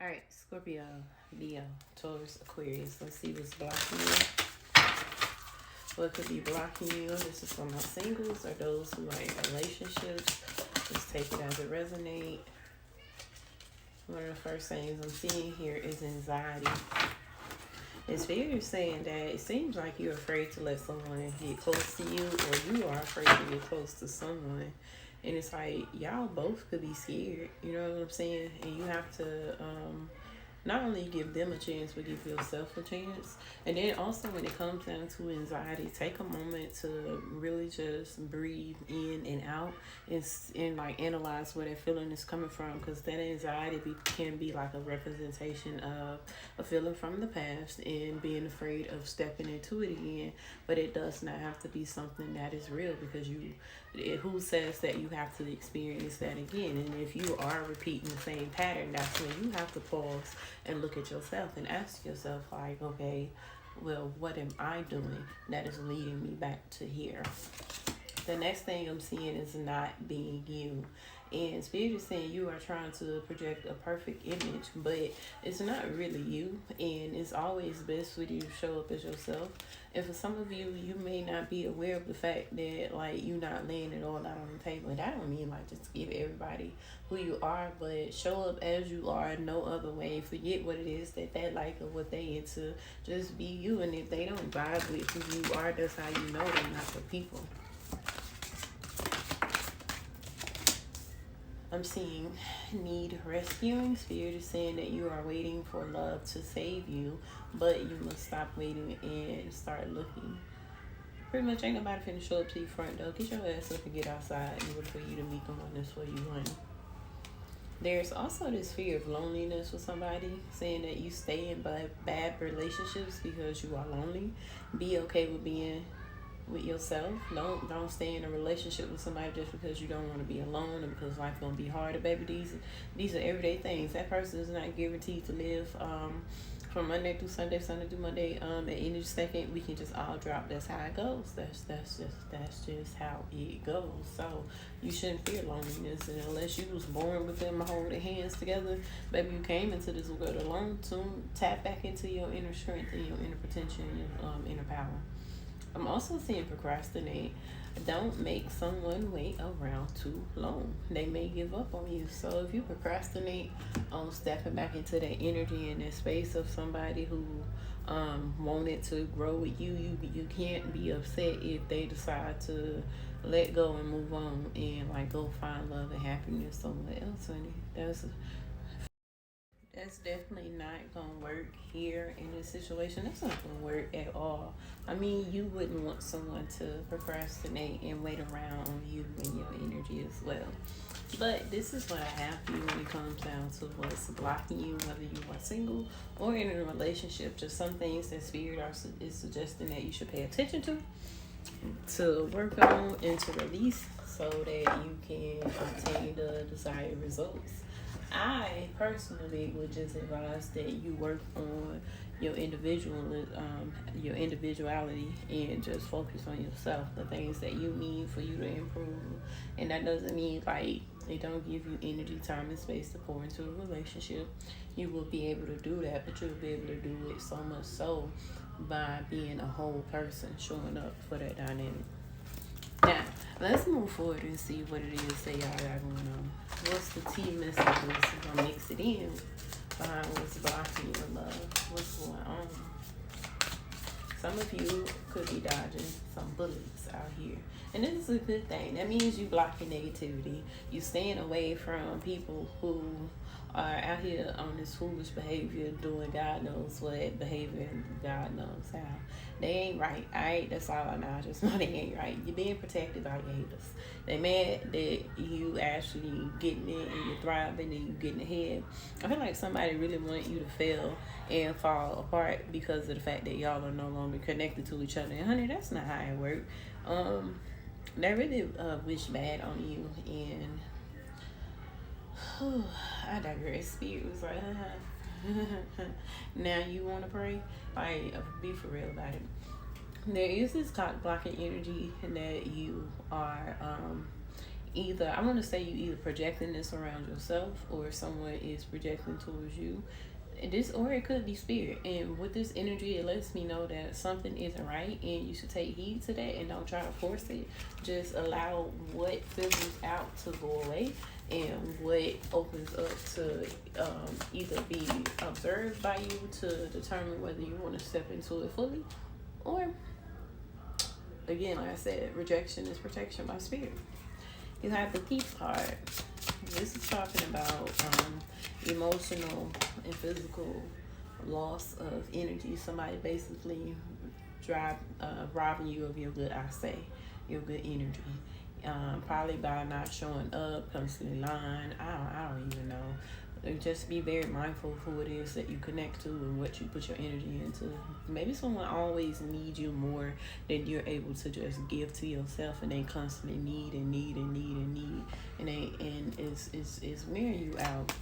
All right, Scorpio, Leo, Taurus, Aquarius. Let's see what's blocking you. What could be blocking you? This is for my singles or those who are in relationships. Just take it as it resonates. One of the first things I'm seeing here is anxiety. It's very saying that it seems like you're afraid to let someone get close to you, or you are afraid to get close to someone. And it's like y'all both could be scared, you know what I'm saying? And you have to not only give them a chance, but give yourself a chance. And then also, when it comes down to anxiety, take a moment to really just breathe in and out, and like analyze where that feeling is coming from, because that can be like a representation of a feeling from the past and being afraid of stepping into it again. But it does not have to be something that is real, because who says that you have to experience that again? And if you are repeating the same pattern, that's when you have to pause and look at yourself and ask yourself, like, okay, well, what am I doing that is leading me back to here? The next thing I'm seeing is not being you. And Spirit is saying you are trying to project a perfect image, but it's not really you. And it's always best for you to show up as yourself. And for some of you, you may not be aware of the fact that, like, you're not laying it all out on the table. And I don't mean like just give everybody who you are, but show up as you are, no other way. Forget what it is that they like or what they into. Just be you. And if they don't vibe with who you are, that's how you know they're not the people. I'm seeing need rescuing. Spirit is saying that you are waiting for love to save you, but you must stop waiting and start looking. Pretty much ain't nobody finna show up to your front door. Get your ass up and get outside in order for you to meet the one that's for you, honey. There's also this fear of loneliness with somebody, saying that you stay in bad relationships because you are lonely. Be okay with being with yourself. Don't stay in a relationship with somebody just because you don't want to be alone and because life gonna be harder, baby. These are everyday things. That person is not guaranteed to live from Monday through Sunday, Sunday through Monday. At any second we can just all drop. That's how it goes. That's just how it goes. So you shouldn't fear loneliness, and unless you was born with them holding hands together, baby, you came into this world alone. Soon tap back into your inner strength and your inner potential and your inner power. I'm also seeing procrastinate. Don't make someone wait around too long. They may give up on you. So if you procrastinate on stepping back into that energy and that space of somebody who wanted to grow with you, you can't be upset if they decide to let go and move on and like go find love and happiness somewhere else, honey. That's definitely not gonna work here in this situation. That's not gonna work at all. I mean, you wouldn't want someone to procrastinate and wait around on you and your energy as well. But this is what I have for you when it comes down to what's blocking you, whether you are single or in a relationship. Just some things that is suggesting that you should pay attention to work on, and to release so that you can obtain the desired results. I personally would just advise that you work on your individuality, and just focus on yourself, the things that you need for you to improve. And that doesn't mean like they don't give you energy, time, and space to pour into a relationship. You will be able to do that, but you'll be able to do it so much so by being a whole person, showing up for that dynamic. Now, let's move forward and see what it is that y'all got going on. What's the T messages? I'm gonna mix it in behind what's blocking your love. What's going on? Some of you could be dodging some bullets out here. And this is a good thing. That means you blocking negativity. You staying away from people who are out here on this foolish behavior, doing God knows what behavior and God knows how. They ain't right. Alright, that's all I know. I just know they ain't right. You're being protected by your haters. They mad that you actually getting it and you're thriving and you getting ahead. I feel like somebody really wanted you to fail and fall apart because of the fact that y'all are no longer connected to each other. And honey, that's not how it works. They really wish bad on you, and I digress. Spirit was like, now you want to pray? Like, be for real about it. There is this cock blocking energy that you are either, I want to say you either projecting this around yourself or someone is projecting towards you. This, or it could be spirit. And with this energy, it lets me know that something isn't right, and you should take heed to that and don't try to force it. Just allow what filters out to go away, and what opens up to either be observed by you to determine whether you want to step into it fully, or again, like I said, rejection is protection by spirit. You have the Thief card. This is talking about emotional and physical loss of energy. Somebody basically robbing you of your good, I say, your good energy. Probably by not showing up, constantly lying. I don't even know. Just be very mindful of who it is that you connect to and what you put your energy into. Maybe someone always needs you more than you're able to just give to yourself, and they constantly need and need and need and need, and it's wearing you out.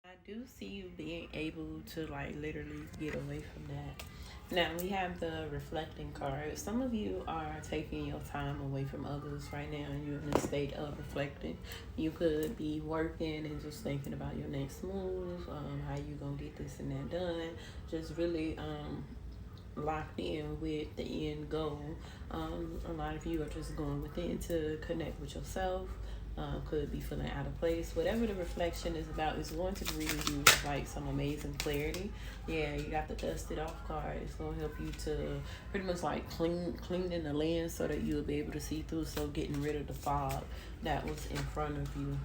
I do see you being able to like literally get away from that. Now we have the reflecting card. Some of you are taking your time away from others right now, and you're in a state of reflecting. You could be working and just thinking about your next move, how you gonna get this and that done. Just really locked in with the end goal. A lot of you are just going within to connect with yourself. Could be feeling out of place. Whatever the reflection is about is going to bring you like some amazing clarity. Yeah, you got the dusted off card. It's going to help you to pretty much like cleaning the lens so that you'll be able to see through. So getting rid of the fog that was in front of you.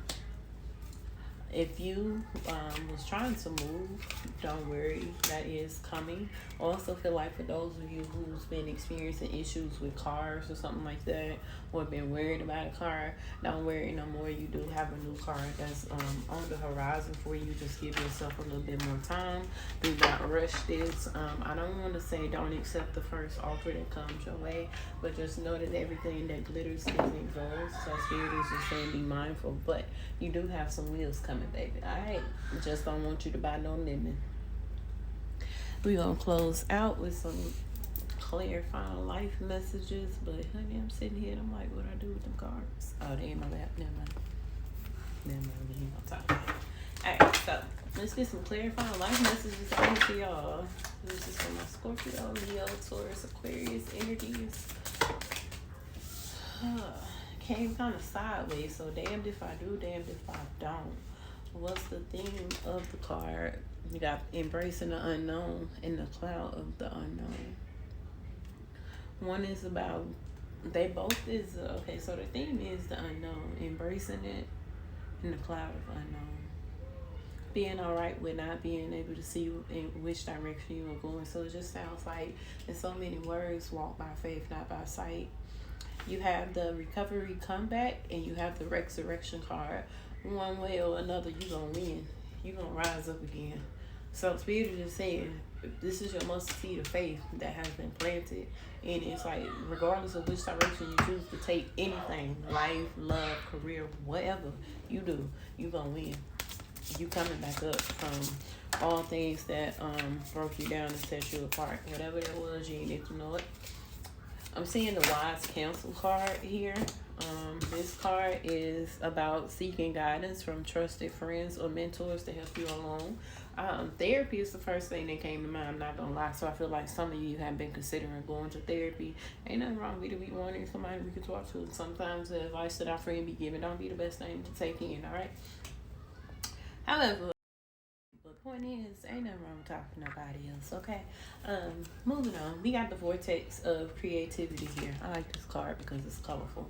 If you was trying to move, don't worry, that is coming. I also feel like for those of you who's been experiencing issues with cars or something like that, or been worried about a car, don't worry no more. You do have a new car that's on the horizon for you. Just give yourself a little bit more time. Do not rush this. I don't want to say don't accept the first offer that comes your way, but just know that everything that glitters isn't gold. So Spirit is just saying be mindful, but you do have some wheels coming, baby. Alright, just don't want you to buy no lemon. We're gonna close out with some clarifying life messages, but honey, I'm sitting here and I'm like, what I do with them cards? Oh, they in my lap. Never mind, we ain't gonna talk about it. Alright, so let's get some clarifying life messages out for y'all. This is for my Scorpio, Leo, Taurus, Aquarius energies. Came kind of sideways, so damned if I do, damned if I don't. What's the theme of the card? You got embracing the unknown in the cloud of the unknown. One is about, they both is, okay, so the theme is the unknown, embracing it in the cloud of unknown. Being all right with not being able to see in which direction you are going. So it just sounds like, in so many words, walk by faith, not by sight. You have the recovery comeback, and you have the resurrection card. One way or another, you're going to win. You're going to rise up again. So Spirit is just saying, this is your mustard seed of faith that has been planted. And it's like, regardless of which direction you choose to take anything, life, love, career, whatever you do, you're going to win. You coming back up from all things that broke you down and set you apart. Whatever that was, you need to know it. I'm seeing the Wise Counsel card here. This card is about seeking guidance from trusted friends or mentors to help you along. Therapy is the first thing that came to mind, I'm not gonna lie. So I feel like some of you have been considering going to therapy. Ain't nothing wrong with it. We wanting somebody we can talk to. Sometimes the advice that our friend be giving don't be the best thing to take in, all right? However, the point is, ain't nothing wrong with talking to nobody else, okay? Moving on, we got the vortex of creativity here. I like this card because it's colorful.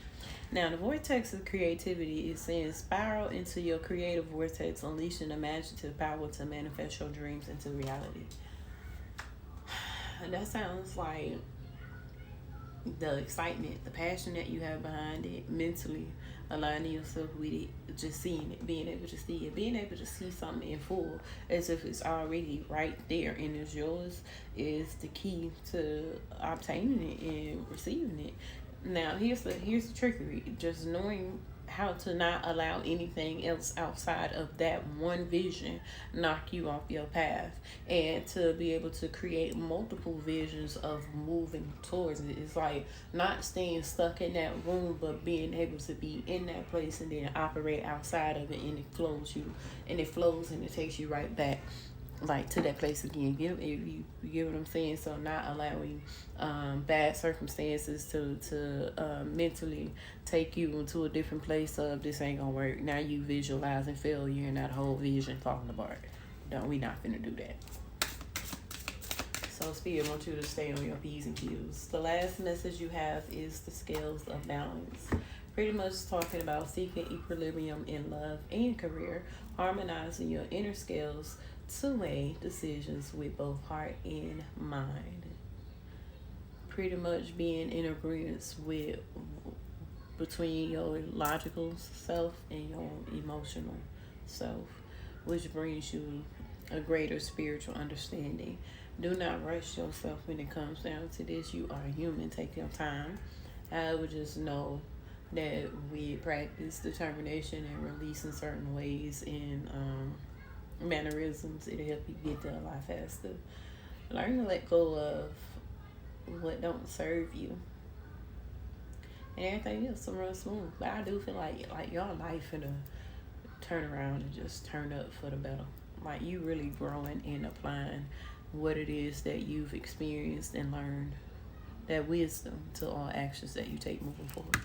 Now, the vortex of creativity is saying spiral into your creative vortex, unleashing imaginative power to manifest your dreams into reality. That sounds like the excitement, the passion that you have behind it, mentally aligning yourself with it, just seeing it, being able to see it, being able to see something in full as if it's already right there and it's yours is the key to obtaining it and receiving it. Now, here's the trickery. Just knowing how to not allow anything else outside of that one vision knock you off your path, and to be able to create multiple visions of moving towards it. It's like not staying stuck in that room, but being able to be in that place and then operate outside of it, and it flows you, and it flows and it takes you right back like to that place again. You get what I'm saying? So not allowing bad circumstances to mentally take you into a different place of this ain't gonna work. Now you visualizing failure and that whole vision falling apart. No, we not finna do that. So Spirit wants you to stay on your P's and Q's. The last message you have is the scales of balance. Pretty much talking about seeking equilibrium in love and career, harmonizing your inner scales to weigh decisions with both heart and mind. Pretty much being in agreement with between your logical self and your emotional self, which brings you a greater spiritual understanding. Do not rush yourself when it comes down to this. You are human. Take your time. I would just know that we practice determination and release in certain ways and mannerisms, it'll help you get there a lot faster. Learn to let go of what don't serve you, and everything else will run smooth. But I do feel like your life finna turn around and just turn up for the better. Like you really growing and applying what it is that you've experienced and learned, that wisdom to all actions that you take moving forward.